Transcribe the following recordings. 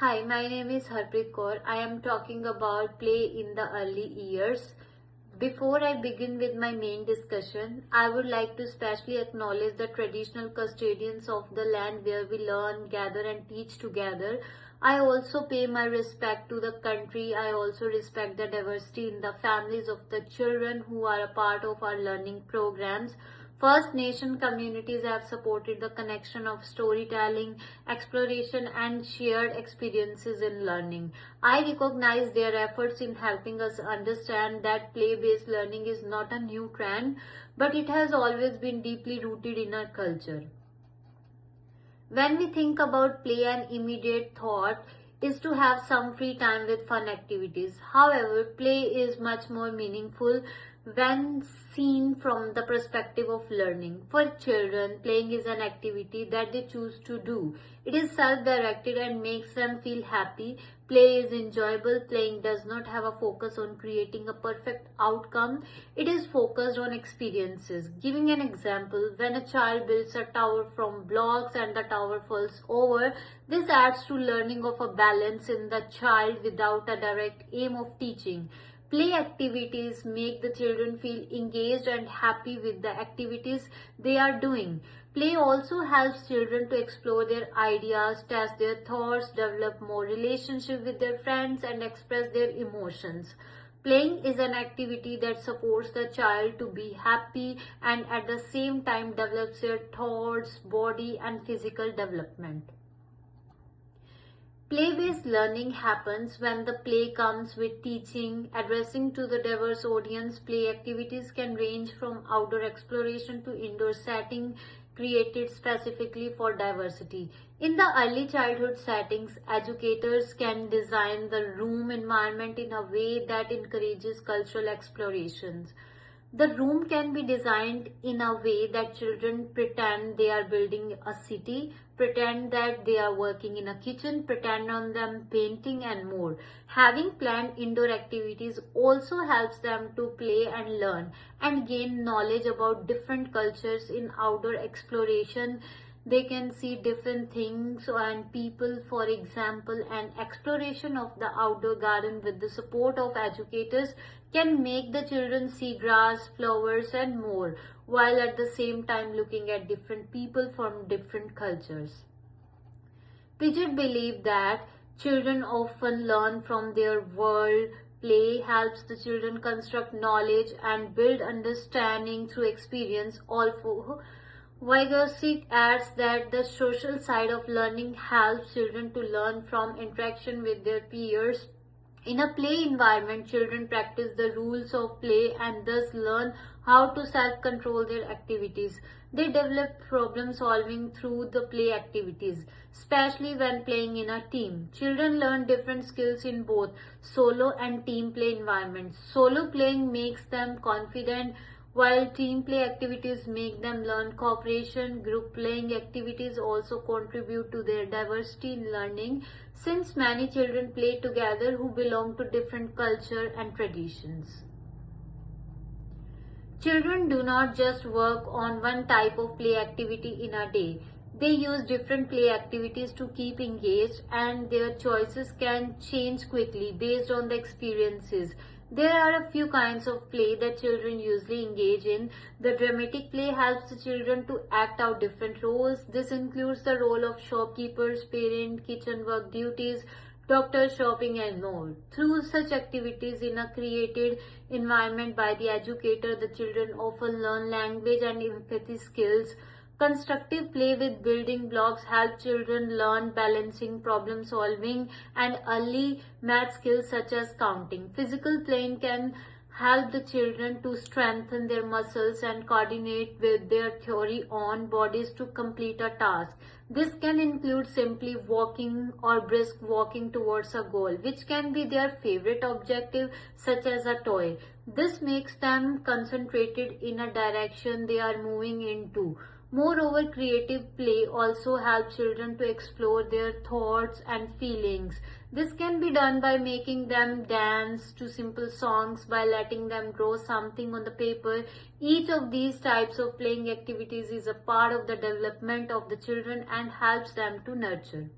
Hi, my name is Harpreet Kaur. I am talking about play in the early years. Before I begin with my main discussion, I would like to specially acknowledge the traditional custodians of the land where we learn, gather and teach together. I also pay my respect to the country. I also respect the diversity in the families of the children who are a part of our learning programs. First Nation communities have supported the connection of storytelling, exploration, and shared experiences in learning. I recognize their efforts in helping us understand that play based learning is not a new trend, but it has always been deeply rooted in our culture. When we think about play, an immediate thought is to have some free time with fun activities. However, play is much more meaningful when seen from the perspective of learning. For children, playing is an activity that they choose to do. It is self-directed and makes them feel happy. Play is enjoyable. Playing does not have a focus on creating a perfect outcome. It is focused on experiences. Giving an example, when a child builds a tower from blocks and the tower falls over, this adds to learning of a balance in the child without a direct aim of teaching. Play activities make the children feel engaged and happy with the activities they are doing. Play also helps children to explore their ideas, test their thoughts, develop more relationship with their friends and express their emotions. Playing is an activity that supports the child to be happy and at the same time develops their thoughts, body and physical development. Play-based learning happens when the play comes with teaching, addressing to the diverse audience. Play activities can range from outdoor exploration to indoor setting created specifically for diversity. In the early childhood settings, educators can design the room environment in a way that encourages cultural explorations. The room can be designed in a way that children pretend they are building a city, pretend that they are working in a kitchen, pretend on them painting and more. Having planned indoor activities also helps them to play and learn and gain knowledge about different cultures. In outdoor exploration, they can see different things and people. For example, an exploration of the outdoor garden with the support of educators can make the children see grass, flowers and more, while at the same time looking at different people from different cultures. Piaget believed that children often learn from their world. Play helps the children construct knowledge and build understanding through experience. Also, Vygotsky adds that the social side of learning helps children to learn from interaction with their peers. In a play environment, children practice the rules of play and thus learn how to self-control their activities. They develop problem solving through the play activities, especially when playing in a team. Children learn different skills in both solo and team play environments. Solo playing makes them confident, while team play activities make them learn cooperation. Group playing activities also contribute to their diversity in learning, since many children play together who belong to different culture and traditions. Children do not just work on one type of play activity in a day. They use different play activities to keep engaged, and their choices can change quickly based on the experiences. There are a few kinds of play that children usually engage in. The dramatic play helps the children to act out different roles. This includes the role of shopkeepers, parent, kitchen work duties, doctor, shopping and more. Through such activities in a created environment by the educator, the children often learn language and empathy skills. Constructive play with building blocks help children learn balancing, problem solving and early math skills such as counting. Physical playing can help the children to strengthen their muscles and coordinate with their theory on bodies to complete a task. This can include simply walking or brisk walking towards a goal, which can be their favorite objective, such as a toy. This makes them concentrated in a direction they are moving into. Moreover, creative play also helps children to explore their thoughts and feelings. This can be done by making them dance to simple songs, by letting them draw something on the paper. Each of these types of playing activities is a part of the development of the children and helps them to nurture.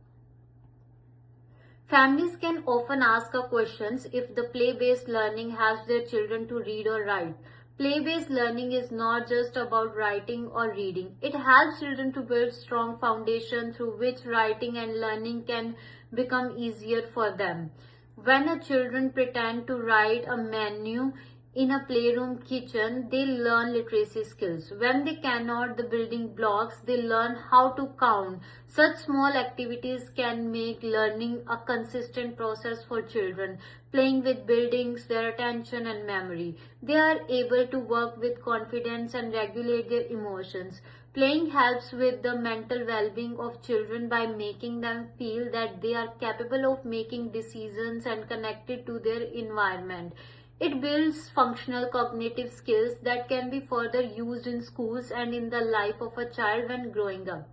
Families can often ask questions if the play-based learning helps their children to read or write. Play-based learning is not just about writing or reading. It helps children to build strong foundation through which writing and learning can become easier for them. When a children pretend to write a menu in a playroom kitchen, they learn literacy skills. When they cannot the building blocks, they learn how to count. Such small activities can make learning a consistent process for children. Playing with buildings, their attention and memory. They are able to work with confidence and regulate their emotions. Playing helps with the mental well-being of children by making them feel that they are capable of making decisions and connected to their environment. It builds functional cognitive skills that can be further used in schools and in the life of a child when growing up.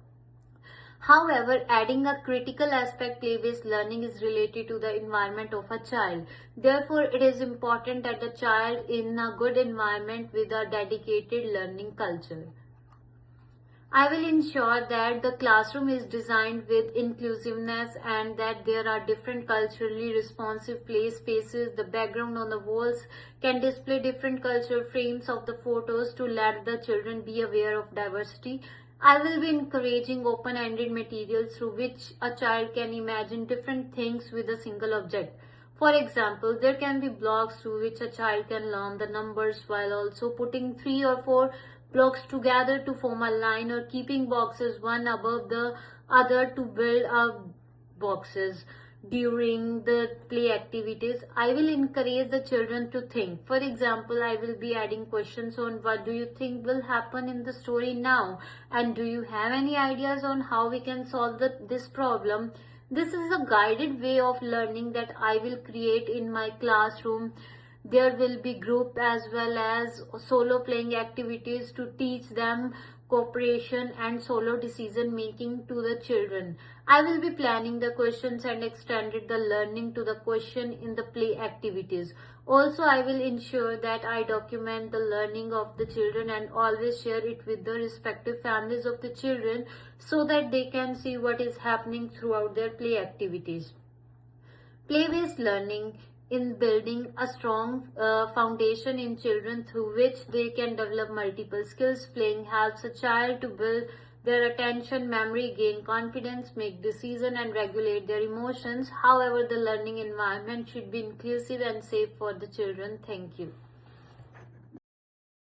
However, adding a critical aspect, play-based learning is related to the environment of a child. Therefore, it is important that the child in a good environment with a dedicated learning culture. I will ensure that the classroom is designed with inclusiveness and that there are different culturally responsive play spaces. The background on the walls can display different cultural frames of the photos to let the children be aware of diversity. I will be encouraging open-ended materials through which a child can imagine different things with a single object. For example, there can be blocks through which a child can learn the numbers while also putting 3 or 4 blocks together to form a line, or keeping boxes one above the other to build up boxes. During the play activities, I will encourage the children to think. For example, I will be adding questions on what do you think will happen in the story now, and do you have any ideas on how we can solve this problem. This is a guided way of learning that I will create in my classroom. There will be group as well as solo playing activities to teach them cooperation and solo decision making to the children. I will be planning the questions and extended the learning to the question in the play activities. Also, I will ensure that I document the learning of the children and always share it with the respective families of the children so that they can see what is happening throughout their play activities. Play-based learning in building a strong foundation in children through which they can develop multiple skills. Playing helps a child to build their attention, memory, gain confidence, make decisions and regulate their emotions. However, the learning environment should be inclusive and safe for the children. Thank you.